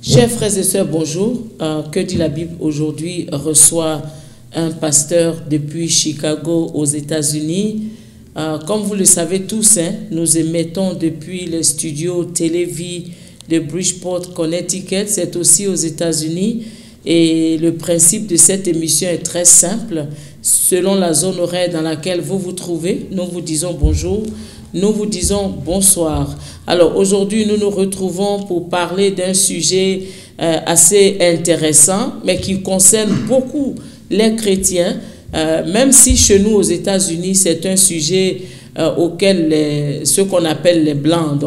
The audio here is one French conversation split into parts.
Chers frères et sœurs, bonjour. Que dit la Bible aujourd'hui reçoit un pasteur depuis Chicago aux États-Unis. Comme vous le savez tous, nous émettons depuis les studios Télévie de Bridgeport, Connecticut. C'est aussi aux États-Unis. Et le principe de cette émission est très simple. Selon la zone horaire dans laquelle vous vous trouvez, nous vous disons bonjour, nous vous disons bonsoir. Alors aujourd'hui, nous nous retrouvons pour parler d'un sujet assez intéressant, mais qui concerne beaucoup les chrétiens, même si chez nous aux États-Unis, c'est un sujet auquel ceux qu'on appelle les Blancs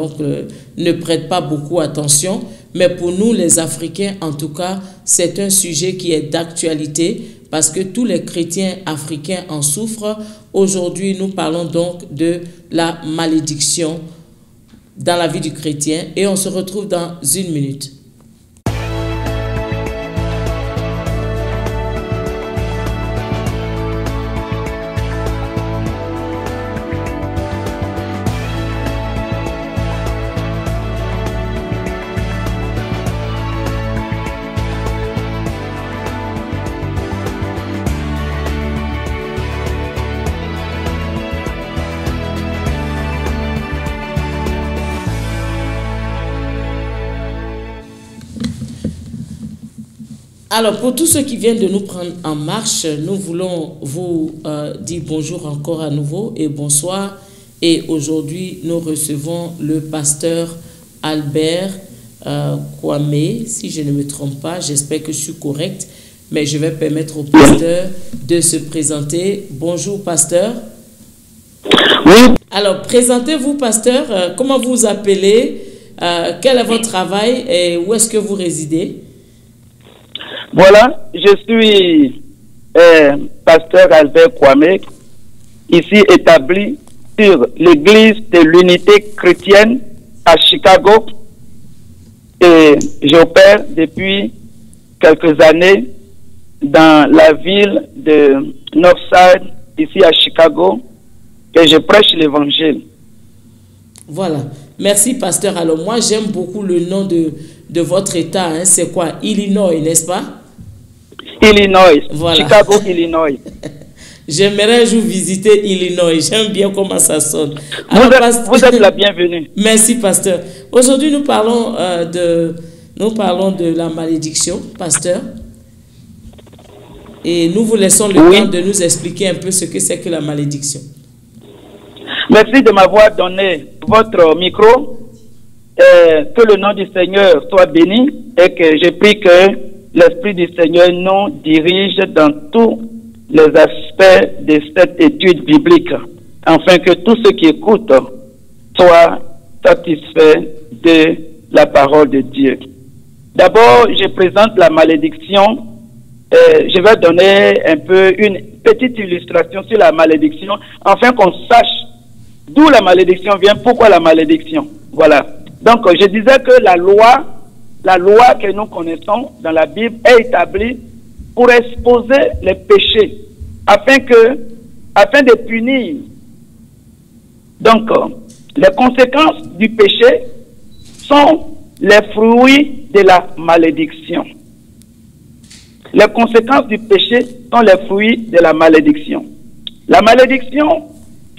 ne prêtent pas beaucoup attention. Mais pour nous, les Africains, en tout cas, c'est un sujet qui est d'actualité parce que tous les chrétiens africains en souffrent. Aujourd'hui, nous parlons donc de la malédiction dans la vie du chrétien et on se retrouve dans une minute. Alors, pour tous ceux qui viennent de nous prendre en marche, nous voulons vous dire bonjour encore à nouveau et bonsoir. Et aujourd'hui, nous recevons le pasteur Albert Kwame, si je ne me trompe pas, j'espère que je suis correct, mais je vais permettre au pasteur de se présenter. Bonjour, pasteur. Oui. Alors, présentez-vous, pasteur. Comment vous vous appelez? Quel est votre travail et où est-ce que vous résidez? Voilà, je suis pasteur Albert Kwame, ici établi sur l'église de l'unité chrétienne à Chicago et j'opère depuis quelques années dans la ville de Northside, ici à Chicago, et je prêche l'évangile. Voilà, merci pasteur. Alors moi j'aime beaucoup le nom de votre état, hein. C'est quoi? Illinois, n'est-ce pas? Illinois, voilà. Chicago, Illinois. J'aimerais un jour visiter Illinois, j'aime bien comment ça sonne. Alors, vous êtes la bienvenue. Merci pasteur. Aujourd'hui nous parlons de la malédiction, pasteur. Et nous vous laissons le temps de nous expliquer un peu ce que c'est que la malédiction. Merci de m'avoir donné votre micro. Que le nom du Seigneur soit béni et que je prie que l'Esprit du Seigneur nous dirige dans tous les aspects de cette étude biblique, afin que tous ceux qui écoutent soient satisfaits de la parole de Dieu. D'abord, je présente la malédiction. Je vais donner un peu une petite illustration sur la malédiction, afin qu'on sache d'où la malédiction vient, pourquoi la malédiction. Voilà. Donc, je disais que la loi que nous connaissons dans la Bible est établie pour exposer les péchés, afin de punir. Donc, les conséquences du péché sont les fruits de la malédiction. Les conséquences du péché sont les fruits de la malédiction. La malédiction,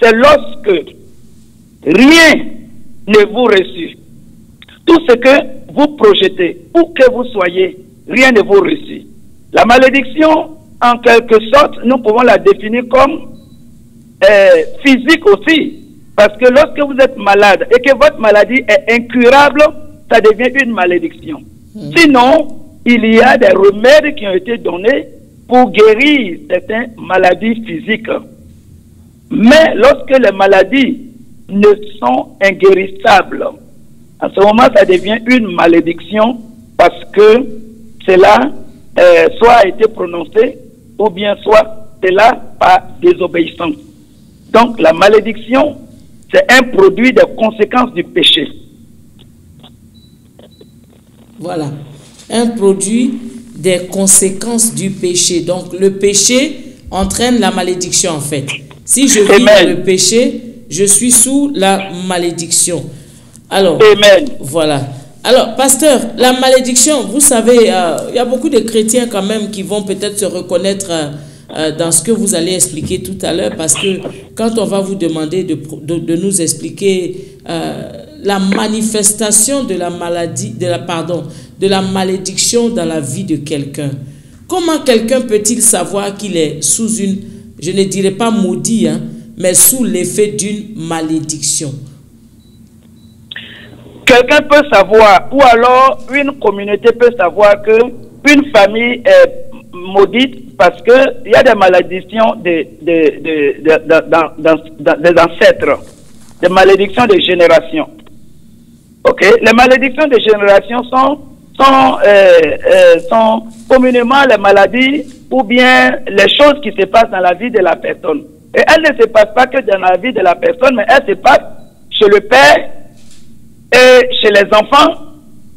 c'est lorsque rien ne vous reçut. Tout ce que vous projetez, où que vous soyez, rien ne vous reçut. La malédiction, en quelque sorte, nous pouvons la définir comme physique aussi. Parce que lorsque vous êtes malade et que votre maladie est incurable, ça devient une malédiction. Sinon, il y a des remèdes qui ont été donnés pour guérir certaines maladies physiques. Mais lorsque les maladies ne sont inguérissables, à ce moment, ça devient une malédiction parce que cela soit a été prononcé ou bien soit cela par désobéissance. Donc, la malédiction, c'est un produit des conséquences du péché. Voilà, un produit des conséquences du péché. Donc, le péché entraîne la malédiction en fait. Si je vis dans le péché, je suis sous la malédiction. Alors, Amen. Voilà. Alors, pasteur, la malédiction, vous savez, il y a beaucoup de chrétiens quand même qui vont peut-être se reconnaître dans ce que vous allez expliquer tout à l'heure, parce que quand on va vous demander de nous expliquer la manifestation de la maladie, de la malédiction dans la vie de quelqu'un, comment quelqu'un peut-il savoir qu'il est sous une, je ne dirais pas maudit, hein, mais sous l'effet d'une malédiction? Quelqu'un peut savoir, ou alors une communauté peut savoir que une famille est maudite parce qu'il y a des malédictions des ancêtres, des malédictions des générations. Ok? Les malédictions des générations sont communément les maladies ou bien les choses qui se passent dans la vie de la personne. Et elles ne se passent pas que dans la vie de la personne, mais elles se passent chez le père, et chez les enfants,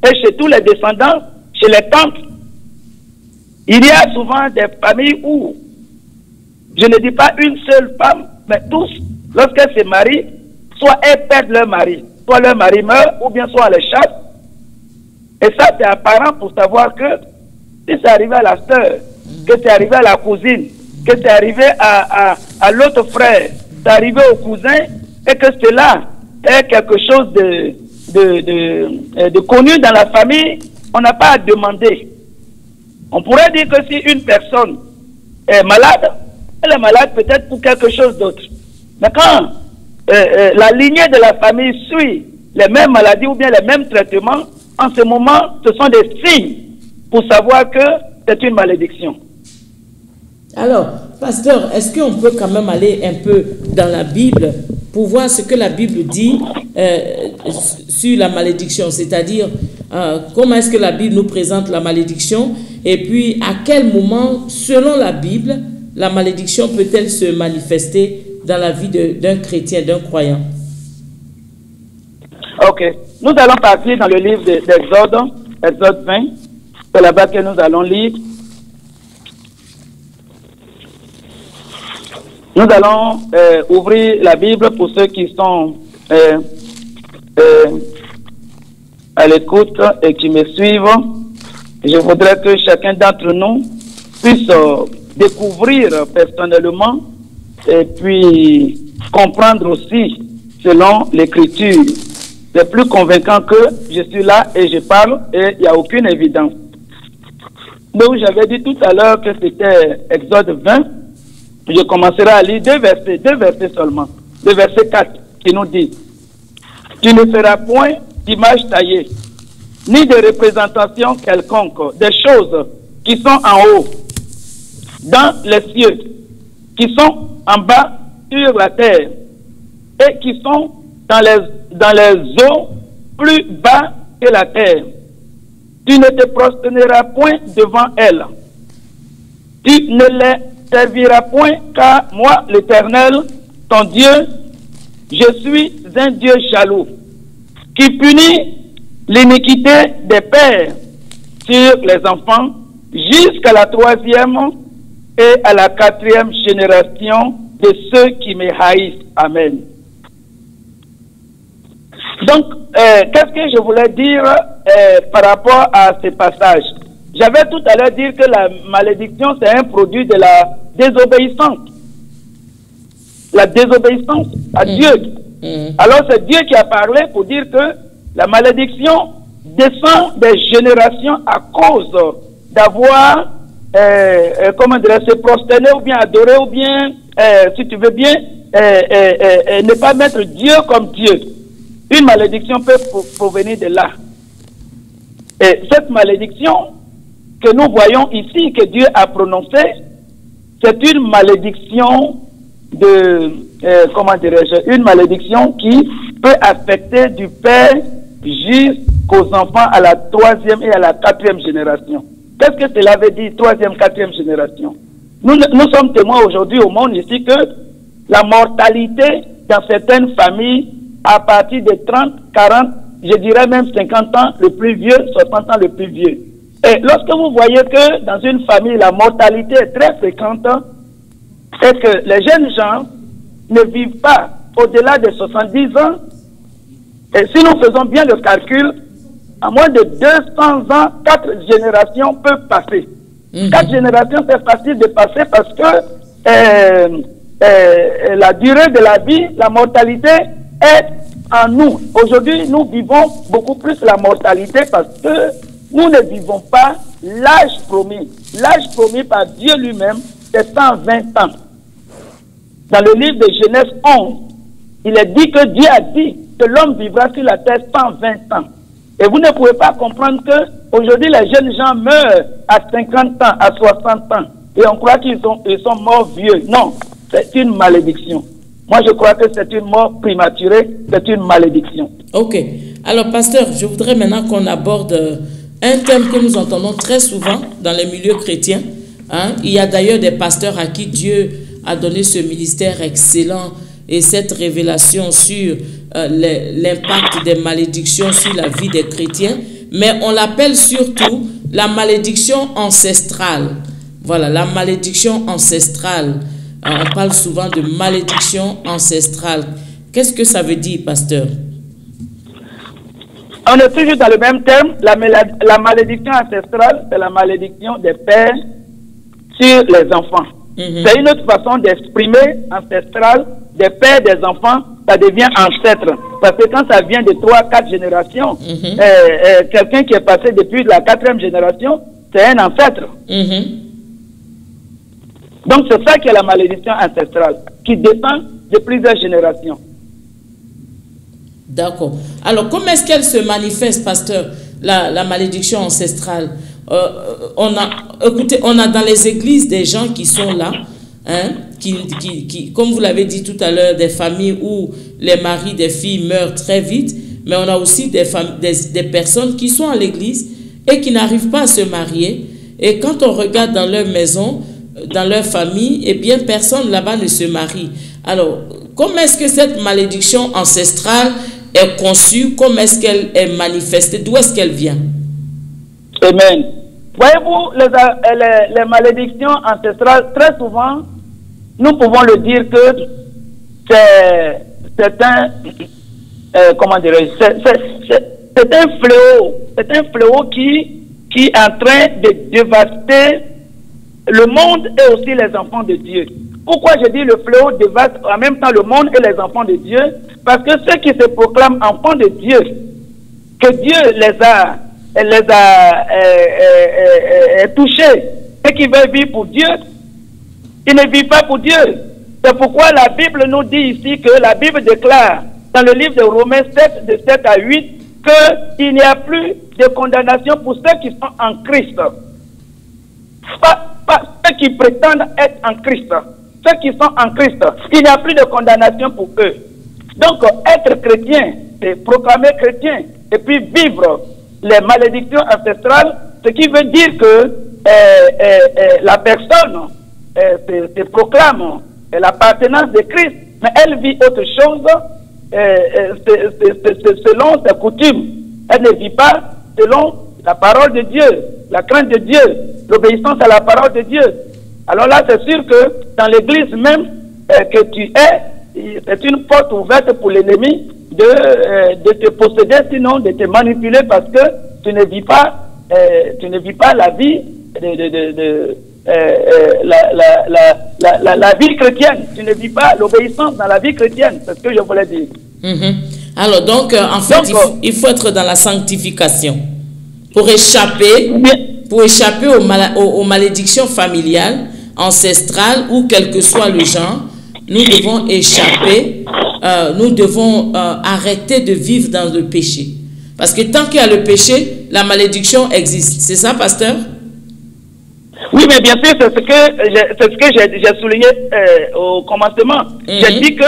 et chez tous les descendants, chez les tantes. Il y a souvent des familles où, je ne dis pas une seule femme, mais tous, lorsqu'elles se marient, soit elles perdent leur mari, soit leur mari meurt, ou bien soit elles les chassent. Et ça, c'est apparent pour savoir que si c'est arrivé à la sœur, que c'est arrivé à la cousine, que c'est arrivé à l'autre frère, c'est arrivé au cousin, et que cela est quelque chose de connu dans la famille, on n'a pas à demander. On pourrait dire que si une personne est malade, elle est malade peut-être pour quelque chose d'autre. Mais quand la lignée de la famille suit les mêmes maladies ou bien les mêmes traitements, en ce moment, ce sont des signes pour savoir que c'est une malédiction. Alors, pasteur, est-ce qu'on peut quand même aller un peu dans la Bible pour voir ce que la Bible dit sur la malédiction, c'est-à-dire comment est-ce que la Bible nous présente la malédiction et puis à quel moment, selon la Bible, la malédiction peut-elle se manifester dans la vie d'un chrétien, d'un croyant? Ok, nous allons partir dans le livre d'Exode, Exode 20, c'est là-bas que nous allons lire. Nous allons ouvrir la Bible pour ceux qui sont à l'écoute et qui me suivent. Je voudrais que chacun d'entre nous puisse découvrir personnellement et puis comprendre aussi selon l'Écriture. C'est plus convaincant que je suis là et je parle et il n'y a aucune évidence. Donc j'avais dit tout à l'heure que c'était Exode 20. Je commencerai à lire deux versets seulement. Le verset 4 qui nous dit: tu ne feras point d'image taillée, ni de représentation quelconque, des choses qui sont en haut, dans les cieux, qui sont en bas sur la terre, et qui sont dans les eaux plus bas que la terre. Tu ne te prosterneras point devant elles. Tu ne les serviras point, car moi, l'Éternel, ton Dieu, je suis un Dieu jaloux, qui punit l'iniquité des pères sur les enfants jusqu'à la 3e et à la 4e génération de ceux qui me haïssent. Amen. Donc, qu'est-ce que je voulais dire par rapport à ce passage? J'avais tout à l'heure dit que la malédiction, c'est un produit de la désobéissance. La désobéissance à Dieu. Alors, c'est Dieu qui a parlé pour dire que la malédiction descend des générations à cause d'avoir, comment dire, se prosterner ou bien adorer ou bien, si tu veux bien, ne pas mettre Dieu comme Dieu. Une malédiction peut provenir de là. Et cette malédiction que nous voyons ici, que Dieu a prononcée, c'est une malédiction de, comment dirais-je, une malédiction qui peut affecter du père jusqu'aux enfants à la 3e et à la 4e génération. Qu'est-ce que cela veut dire, 3e, 4e génération? Nous sommes témoins aujourd'hui au monde ici que la mortalité dans certaines familles, à partir de 30, 40, je dirais même 50 ans le plus vieux, 60 ans le plus vieux. Et lorsque vous voyez que dans une famille, la mortalité est très fréquente, est que les jeunes gens ne vivent pas au-delà de 70 ans. Et si nous faisons bien le calcul, à moins de 200 ans, 4 générations peuvent passer. 4 générations, c'est facile de passer parce que la durée de la vie, la mortalité est en nous. Aujourd'hui, nous vivons beaucoup plus la mortalité parce que nous ne vivons pas l'âge promis. L'âge promis par Dieu lui-même, c'est 120 ans. Dans le livre de Genèse 11, il est dit que Dieu a dit que l'homme vivra sur la terre 120 ans. Et vous ne pouvez pas comprendre que aujourd'hui les jeunes gens meurent à 50 ans, à 60 ans. Et on croit qu'ils sont morts vieux. Non, c'est une malédiction. Moi, je crois que c'est une mort prématurée, c'est une malédiction. Ok. Alors, pasteur, je voudrais maintenant qu'on aborde un thème que nous entendons très souvent dans les milieux chrétiens. Hein? Il y a d'ailleurs des pasteurs à qui Dieu a donné ce ministère excellent et cette révélation sur l'impact des malédictions sur la vie des chrétiens. Mais on l'appelle surtout la malédiction ancestrale. Voilà, la malédiction ancestrale. On parle souvent de malédiction ancestrale. Qu'est-ce que ça veut dire, pasteur? On est toujours dans le même thème. La malédiction ancestrale, c'est la malédiction des pères sur les enfants. C'est une autre façon d'exprimer ancestral des pères des enfants, ça devient ancêtre. Parce que quand ça vient de 3-4 générations, quelqu'un qui est passé depuis la 4e génération, c'est un ancêtre. Donc c'est ça qui est la malédiction ancestrale, qui dépend de plusieurs générations. D'accord. Alors, comment est-ce qu'elle se manifeste, pasteur, la malédiction ancestrale? Écoutez, on a dans les églises des gens qui sont là, hein, qui comme vous l'avez dit tout à l'heure, des familles où les maris des filles meurent très vite, mais on a aussi des personnes qui sont à l'église et qui n'arrivent pas à se marier. Et quand on regarde dans leur maison, dans leur famille, eh bien, personne là-bas ne se marie. Alors, comment est-ce que cette malédiction ancestrale est conçue? Comment est-ce qu'elle est manifestée? D'où est-ce qu'elle vient? Amen. Voyez-vous, les malédictions ancestrales, très souvent, nous pouvons le dire que c'est un, comment dirais-je, c'est un fléau. C'est un fléau qui est en train de dévaster le monde et aussi les enfants de Dieu. Pourquoi je dis le fléau dévaste en même temps le monde et les enfants de Dieu? Parce que ceux qui se proclament enfants de Dieu, que Dieu les a touchés et qui veulent vivre pour Dieu, ils ne vivent pas pour Dieu. C'est pourquoi la Bible nous dit ici que la Bible déclare dans le livre de Romains 7, de 7 à 8, qu'il n'y a plus de condamnation pour ceux qui sont en Christ. Pas ceux qui prétendent être en Christ. Ceux qui sont en Christ, il n'y a plus de condamnation pour eux. Donc, être chrétien, c'est proclamer chrétien, et puis vivre les malédictions ancestrales, ce qui veut dire que la personne se proclame l'appartenance de Christ, mais elle vit autre chose selon ses coutumes. Elle ne vit pas selon la parole de Dieu, la crainte de Dieu, l'obéissance à la parole de Dieu. Alors là, c'est sûr que dans l'église même que tu es, c'est une porte ouverte pour l'ennemi de te posséder, sinon de te manipuler, parce que tu ne vis pas la vie la vie chrétienne. Tu ne vis pas l'obéissance dans la vie chrétienne. C'est ce que je voulais dire. Alors donc, en fait, il faut être dans la sanctification pour échapper aux malédictions familiales, ancestrales, ou quel que soit le genre. Nous devons échapper, nous devons arrêter de vivre dans le péché. Parce que tant qu'il y a le péché, la malédiction existe. C'est ça, pasteur? Oui, mais bien sûr, c'est ce que j'ai souligné au commencement. J'ai dit que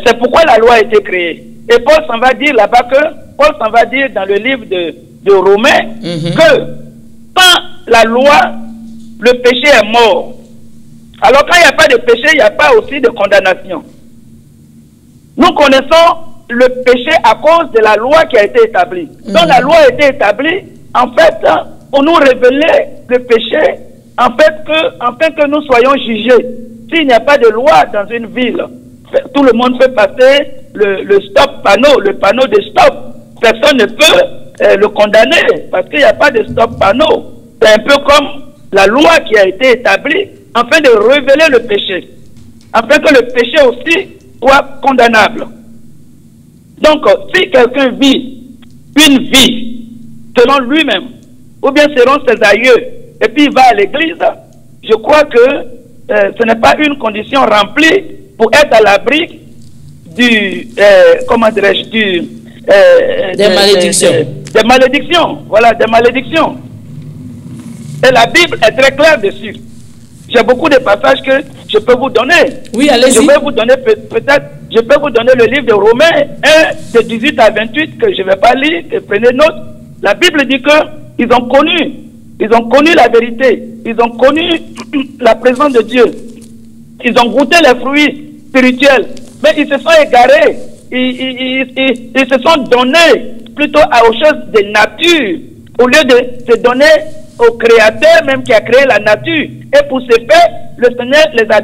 c'est pourquoi la loi a été créée. Et Paul s'en va dire là-bas Paul s'en va dire dans le livre de Romains que sans la loi, le péché est mort. Alors quand il n'y a pas de péché, il n'y a pas aussi de condamnation. Nous connaissons le péché à cause de la loi qui a été établie. Donc la loi a été établie, en fait, pour nous révéler le péché, afin que nous soyons jugés. s'il n'y a pas de loi dans une ville, tout le monde peut passer le stop panneau, le panneau de stop. Personne ne peut le condamner parce qu'il n'y a pas de stop panneau. C'est un peu comme la loi qui a été établie afin de révéler le péché, afin que le péché aussi soit condamnable. Donc, si quelqu'un vit une vie selon lui-même, ou bien selon ses aïeux, et puis il va à l'église, je crois que ce n'est pas une condition remplie pour être à l'abri du, comment dirais-je, des malédictions. Des malédictions, voilà, des malédictions. Et la Bible est très claire dessus. J'ai beaucoup de passages que je peux vous donner. Oui, allez-y. Je vais vous donner peut-être, je peux vous donner le livre de Romains 1, de 18 à 28, que je ne vais pas lire, que prenez note. La Bible dit qu'ils ont connu la vérité, ils ont connu la présence de Dieu, ils ont goûté les fruits spirituels, mais ils se sont égarés, ils se sont donnés plutôt aux choses de nature, au lieu de se donner au Créateur même qui a créé la nature. Et pour ce faire, le Seigneur les a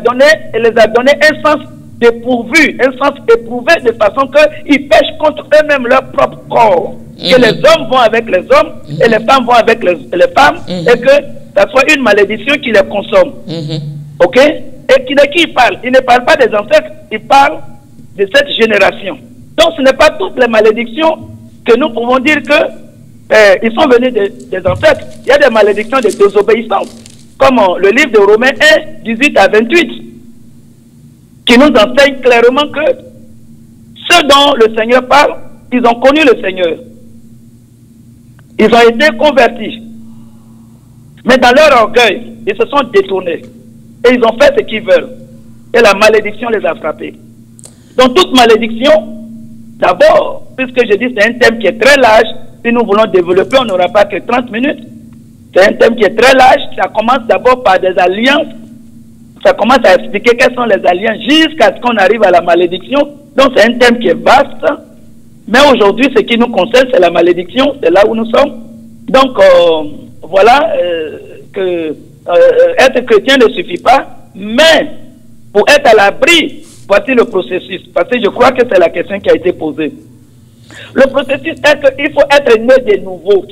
donné un sens dépourvu, un sens éprouvé, de façon qu'ils pêchent contre eux-mêmes leur propre corps. Que les hommes vont avec les hommes et les femmes vont avec les femmes, et que ça soit une malédiction qui les consomme. Ok? Et de qui il parle? Il ne parle pas des ancêtres, il parle de cette génération. Donc ce n'est pas toutes les malédictions que nous pouvons dire que ils sont venus des ancêtres. Il y a des malédictions de désobéissance, comme le livre de Romains 1, 18 à 28, qui nous enseigne clairement que ceux dont le Seigneur parle, ils ont connu le Seigneur. Ils ont été convertis. Mais dans leur orgueil, ils se sont détournés. Et ils ont fait ce qu'ils veulent. Et la malédiction les a frappés. Donc toute malédiction, d'abord, puisque je dis c'est un thème qui est très large, si nous voulons développer, on n'aura pas que 30 minutes. C'est un thème qui est très large. Ça commence d'abord par des alliances. Ça commence à expliquer quelles sont les alliances jusqu'à ce qu'on arrive à la malédiction. Donc c'est un thème qui est vaste. Mais aujourd'hui, ce qui nous concerne, c'est la malédiction. C'est là où nous sommes. Donc voilà que être chrétien ne suffit pas. Mais pour être à l'abri, voici le processus. Parce que je crois que c'est la question qui a été posée. Le processus est qu'il faut être né de nouveau.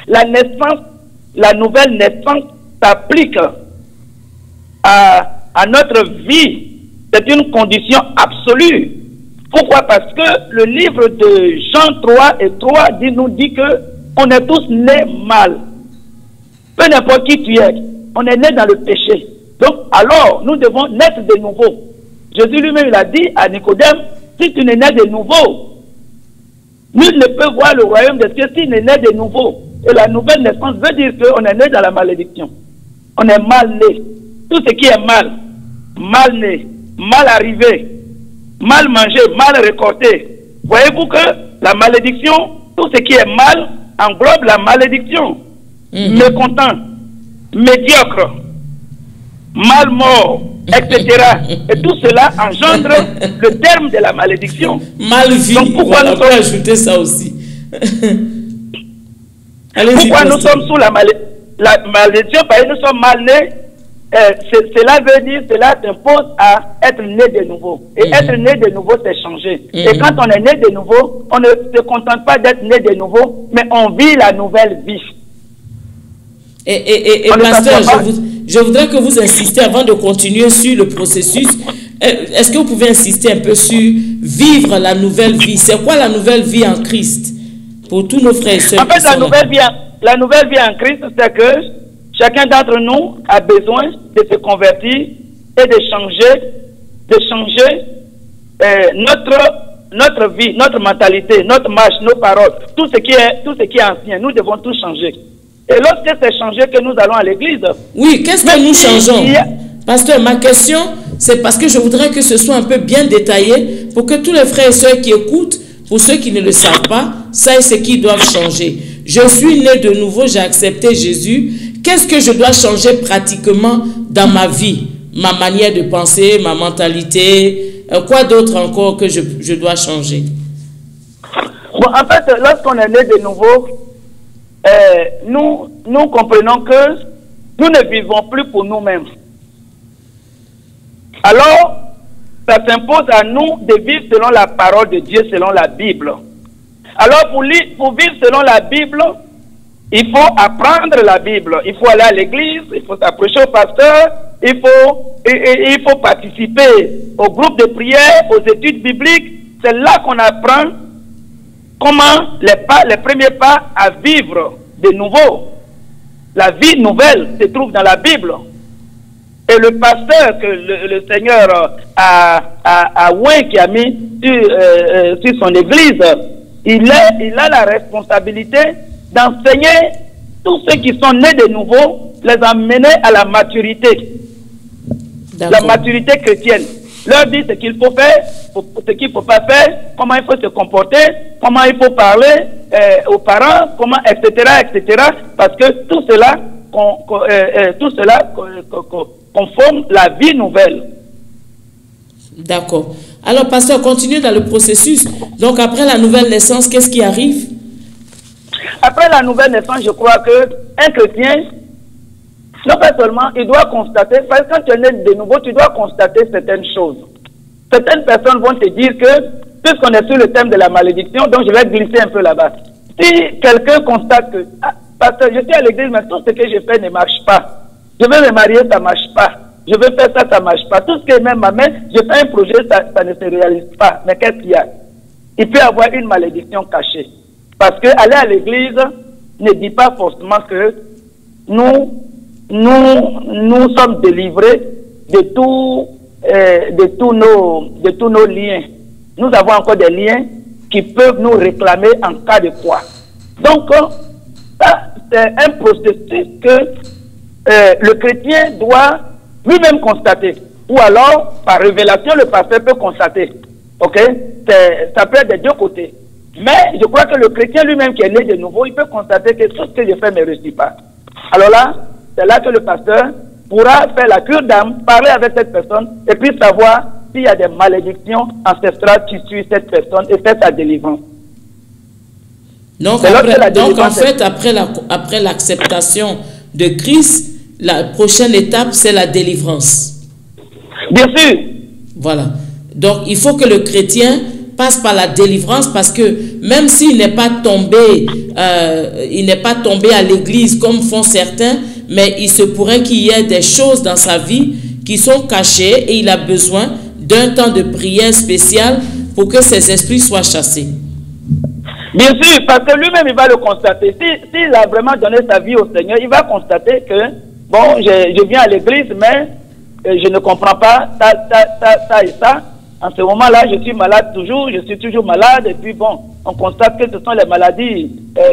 La naissance, la nouvelle naissance s'applique à notre vie. C'est une condition absolue. Pourquoi? Parce que le livre de Jean 3 et 3 nous dit que on est tous nés mal. Peu n'importe qui tu es, on est né dans le péché. Donc, alors, nous devons naître de nouveau. Jésus lui-même, il a dit à Nicodème, si tu n'es né de nouveau, nul ne peut voir le royaume de Dieu s'il n'est né de nouveau. Et la nouvelle naissance veut dire qu'on est né dans la malédiction. On est mal né. Tout ce qui est mal né, mal arrivé, mal mangé, mal récolté. Voyez-vous que la malédiction, tout ce qui est mal englobe la malédiction. Mécontent, médiocre, mal mort, etc. Et tout cela engendre le terme de la malédiction. Mal vie. Donc pourquoi nous sommes ajouter ça aussi? Pourquoi nous sommes sous la malédiction? Parce que nous sommes mal nés. Cela veut dire, cela impose à être né de nouveau. Et être né de nouveau, c'est changer. Et quand on est né de nouveau, on ne se contente pas d'être né de nouveau, mais on vit la nouvelle vie. Et pasteur, je voudrais que vous insistiez avant de continuer sur le processus. Est-ce que vous pouvez insister un peu sur vivre la nouvelle vie? C'est quoi la nouvelle vie en Christ pour tous nos frères et sœurs? En fait, la nouvelle vie en Christ, c'est que chacun d'entre nous a besoin de se convertir et de changer notre vie, notre mentalité, notre marche, nos paroles, tout ce qui est ancien. Nous devons tout changer. Et lorsque c'est changé que nous allons à l'église. Oui, qu'est-ce que nous changeons? Pasteur, ma question, c'est parce que je voudrais que ce soit un peu bien détaillé pour que tous les frères et sœurs qui écoutent, pour ceux qui ne le savent pas, sachent ce qu'ils doivent changer. Je suis né de nouveau, j'ai accepté Jésus. Qu'est-ce que je dois changer pratiquement dans ma vie? Ma manière de penser, ma mentalité, quoi d'autre encore que je dois changer? Bon, en fait, lorsqu'on est né de nouveau, nous comprenons que nous ne vivons plus pour nous-mêmes. Alors, ça s'impose à nous de vivre selon la parole de Dieu, selon la Bible. Alors, pour vivre selon la Bible, il faut apprendre la Bible. Il faut aller à l'église, il faut s'approcher au pasteur, il faut participer au groupe de prière, aux études bibliques. C'est là qu'on apprend comment les premiers pas à vivre de nouveau. La vie nouvelle se trouve dans la Bible. Et le pasteur que le Seigneur a oint, qui a mis sur son église, il a la responsabilité d'enseigner tous ceux qui sont nés de nouveau, les amener à la maturité. La maturité chrétienne. Leur dire ce qu'il faut faire, ce qu'il ne faut pas faire, comment il faut se comporter, comment il faut parler aux parents, comment, etc., etc. Parce que tout cela conforme la vie nouvelle. D'accord. Alors, pasteur, continue dans le processus. Donc, après la nouvelle naissance, qu'est-ce qui arrive? Après la nouvelle naissance, je crois qu'un chrétien, non pas seulement, il doit constater, parce que quand tu es né de nouveau, tu dois constater certaines choses. Certaines personnes vont te dire que, puisqu'on est sur le thème de la malédiction, donc je vais glisser un peu là-bas. Si quelqu'un constate que, pasteur, je suis à l'église, mais tout ce que je fais ne marche pas. Je veux me marier, ça ne marche pas. Je veux faire ça, ça ne marche pas. Tout ce que même ma main, je fais un projet, ça ne se réalise pas. Mais qu'est-ce qu'il y a? Il peut y avoir une malédiction cachée. Parce que aller à l'église ne dit pas forcément que nous sommes délivrés de tous nos liens. Nous avons encore des liens qui peuvent nous réclamer en cas de quoi. Donc, ça, c'est un processus que le chrétien doit lui-même constater. Ou alors, par révélation, le pasteur peut constater. Ok? Ça peut être des deux côtés. Mais je crois que le chrétien lui-même qui est né de nouveau, il peut constater que tout ce que je fais ne réussit pas. Alors là, c'est là que le pasteur pourra faire la cure d'âme, parler avec cette personne et puis savoir s'il y a des malédictions ancestrales qui suivent cette personne et faire sa délivrance. Donc, en fait, après l'acceptation de Christ, la prochaine étape, c'est la délivrance. Bien sûr. Voilà. Donc, il faut que le chrétien passe par la délivrance parce que même s'il n'est pas tombé, à l'église comme font certains, mais il se pourrait qu'il y ait des choses dans sa vie qui sont cachées et il a besoin d'un temps de prière spécial pour que ces esprits soient chassés. Bien sûr, parce que lui-même, il va le constater. S'il a vraiment donné sa vie au Seigneur, il va constater que, bon, je viens à l'église, mais je ne comprends pas ça et ça. En ce moment-là, je suis malade toujours, je suis toujours malade. Et puis, bon, on constate que ce sont les maladies.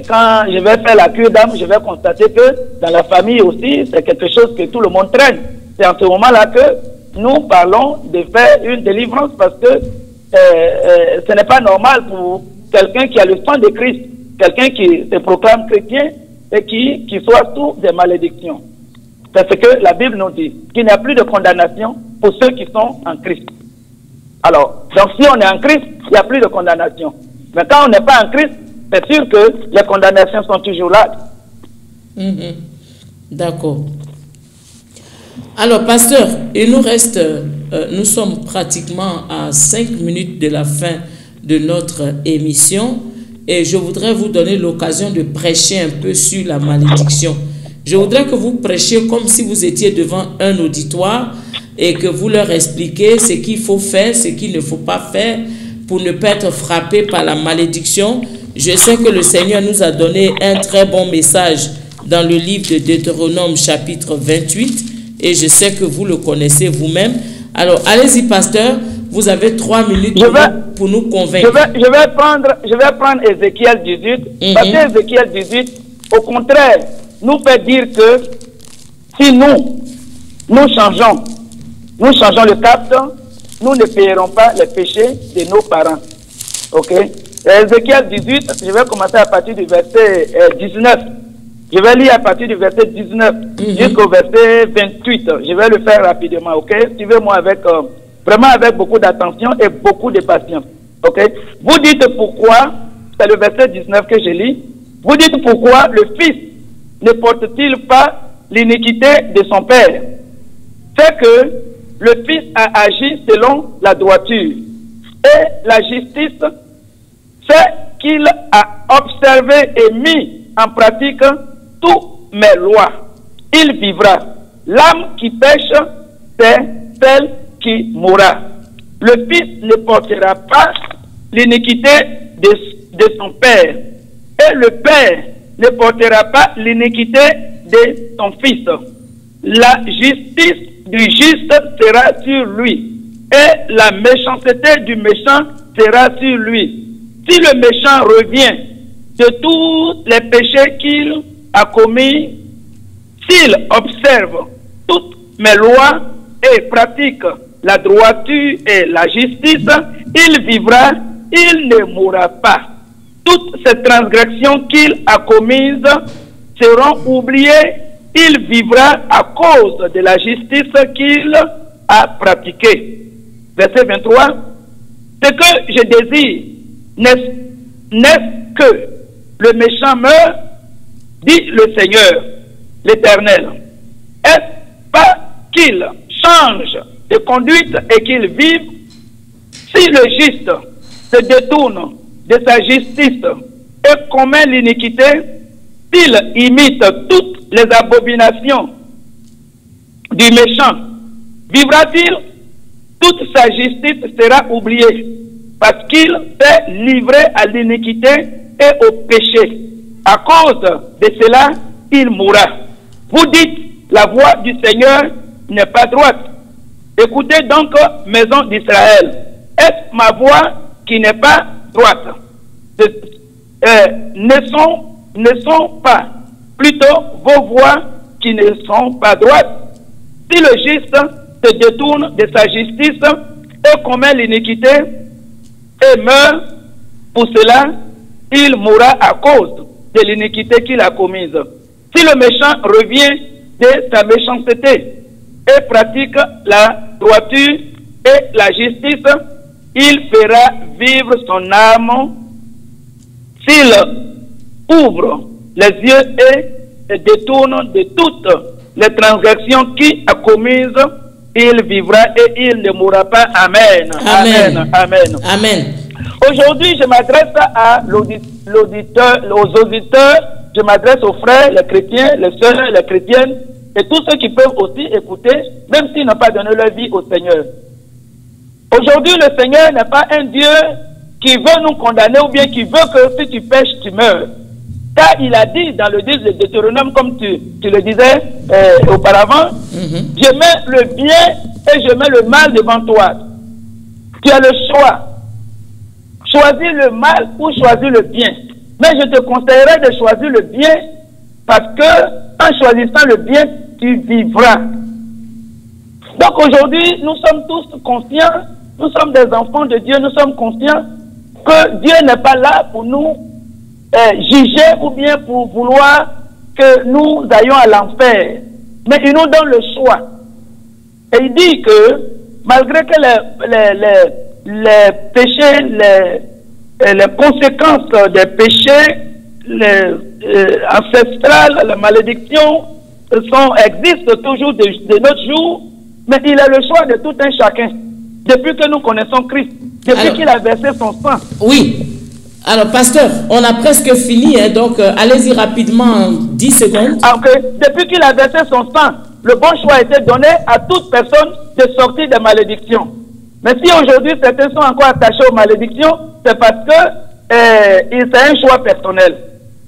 Quand je vais faire la cure d'âme, je vais constater que dans la famille aussi, c'est quelque chose que tout le monde traîne. C'est en ce moment-là que nous parlons de faire une délivrance parce que ce n'est pas normal pour quelqu'un qui a le sang de Christ, quelqu'un qui se proclame chrétien et qui soit sous des malédictions. C'est ce que la Bible nous dit, qu'il n'y a plus de condamnation pour ceux qui sont en Christ. Alors, donc si on est en Christ, il n'y a plus de condamnation. Mais quand on n'est pas en Christ, c'est sûr que les condamnations sont toujours là. D'accord. Alors, pasteur, il nous reste, nous sommes pratiquement à 5 minutes de la fin de notre émission et je voudrais vous donner l'occasion de prêcher un peu sur la malédiction. Je voudrais que vous prêchiez comme si vous étiez devant un auditoire et que vous leur expliquez ce qu'il faut faire, ce qu'il ne faut pas faire pour ne pas être frappé par la malédiction. Je sais que le Seigneur nous a donné un très bon message dans le livre de Deutéronome chapitre 28 et je sais que vous le connaissez vous-même. Alors, allez-y, pasteur, vous avez 3 minutes pour nous convaincre. Je vais prendre Ézéchiel 18, parce que Ézéchiel 18, au contraire, nous fait dire que si nous changeons le cap, nous ne payerons pas les péchés de nos parents. Ok? Ézéchiel 18, je vais commencer à partir du verset 19. Je vais lire à partir du verset 19 jusqu'au verset 28. Je vais le faire rapidement, ok? Suivez-moi vraiment avec beaucoup d'attention et beaucoup de patience. Ok? Vous dites pourquoi, c'est le verset 19 que je lis, vous dites pourquoi le fils ne porte-t-il pas l'iniquité de son père? C'est que le Fils a agi selon la droiture. Et la justice, c'est qu'il a observé et mis en pratique toutes mes lois. Il vivra. L'âme qui pêche, c'est celle qui mourra. Le Fils ne portera pas l'iniquité de son Père. Et le Père ne portera pas l'iniquité de son Fils. La justice du juste sera sur lui. Et la méchanceté du méchant sera sur lui. Si le méchant revient de tous les péchés qu'il a commis, s'il observe toutes mes lois et pratique la droiture et la justice, il vivra, il ne mourra pas. Toutes ces transgressions qu'il a commises seront oubliées, il vivra à cause de la justice qu'il a pratiquée. Verset 23. Ce que je désire, n'est-ce que le méchant meure, dit le Seigneur, l'Éternel. Est-ce pas qu'il change de conduite et qu'il vive? Si le juste se détourne de sa justice et commet l'iniquité, s'il imite toutes les abominations du méchant, vivra-t-il? Toute sa justice sera oubliée, parce qu'il s'est livré à l'iniquité et au péché. À cause de cela, il mourra. Vous dites, la voix du Seigneur n'est pas droite. Écoutez donc, maison d'Israël. Est-ce ma voix qui n'est pas droite? Ne sont pas plutôt vos voix qui ne sont pas droites? Si le juste se détourne de sa justice et commet l'iniquité et meurt, pour cela, il mourra à cause de l'iniquité qu'il a commise. Si le méchant revient de sa méchanceté et pratique la droiture et la justice, il fera vivre son âme. S'il ouvre les yeux et se détourne de toutes les transgressions qu'il a commises, il vivra et il ne mourra pas. Amen. Amen. Amen. Amen. Aujourd'hui, je m'adresse aux auditeurs, je m'adresse aux frères, les chrétiens, les sœurs, les chrétiennes, et tous ceux qui peuvent aussi écouter, même s'ils n'ont pas donné leur vie au Seigneur. Aujourd'hui, le Seigneur n'est pas un Dieu qui veut nous condamner ou bien qui veut que si tu pêches, tu meurs. Car il a dit dans le livre de Deutéronome, comme tu le disais auparavant, je mets le bien et je mets le mal devant toi. Tu as le choix. Choisis le mal ou choisis le bien. Mais je te conseillerais de choisir le bien parce que en choisissant le bien, tu vivras. Donc aujourd'hui, nous sommes tous conscients, nous sommes des enfants de Dieu, nous sommes conscients que Dieu n'est pas là pour nous juger ou bien pour vouloir que nous ayons à l'enfer. Mais il nous donne le choix. Et il dit que malgré que les péchés, les conséquences des péchés ancestrales, la malédiction existent toujours de notre jour, mais il a le choix de tout un chacun. Depuis que nous connaissons Christ, depuis qu'il a versé son sang. Oui. Alors, pasteur, on a presque fini, hein, donc allez-y rapidement en 10 secondes. Okay. Depuis qu'il a versé son sang, le bon choix a été donné à toute personne de sortir des malédictions. Mais si aujourd'hui certains sont encore attachés aux malédictions, c'est parce que c'est un choix personnel.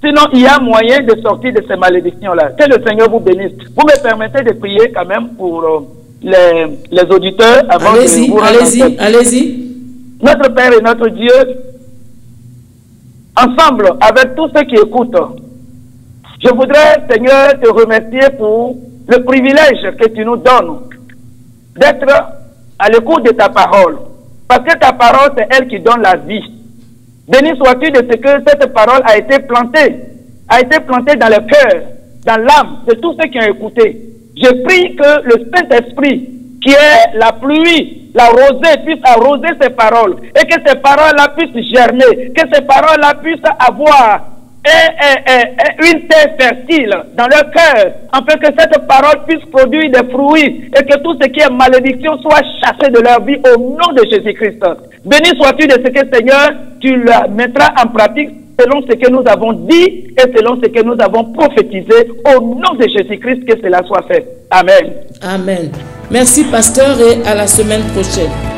Sinon, il y a moyen de sortir de ces malédictions-là. Que le Seigneur vous bénisse. Vous me permettez de prier quand même pour les auditeurs avant de vous rendre. Allez-y. Notre Père et notre Dieu, ensemble avec tous ceux qui écoutent, je voudrais, Seigneur, te remercier pour le privilège que tu nous donnes d'être à l'écoute de ta parole. Parce que ta parole, c'est elle qui donne la vie. Béni sois-tu de ce que cette parole a été plantée dans le cœur, dans l'âme de tous ceux qui ont écouté. Je prie que le Saint-Esprit, qui est la pluie, la rosée, puisse arroser ces paroles et que ces paroles-là puissent germer, que ces paroles-là puissent avoir une terre fertile dans leur cœur, afin que cette parole puisse produire des fruits et que tout ce qui est malédiction soit chassé de leur vie au nom de Jésus-Christ. Béni sois-tu de ce que, Seigneur, tu la mettras en pratique selon ce que nous avons dit et selon ce que nous avons prophétisé, au nom de Jésus-Christ, que cela soit fait. Amen. Amen. Merci, pasteur, et à la semaine prochaine.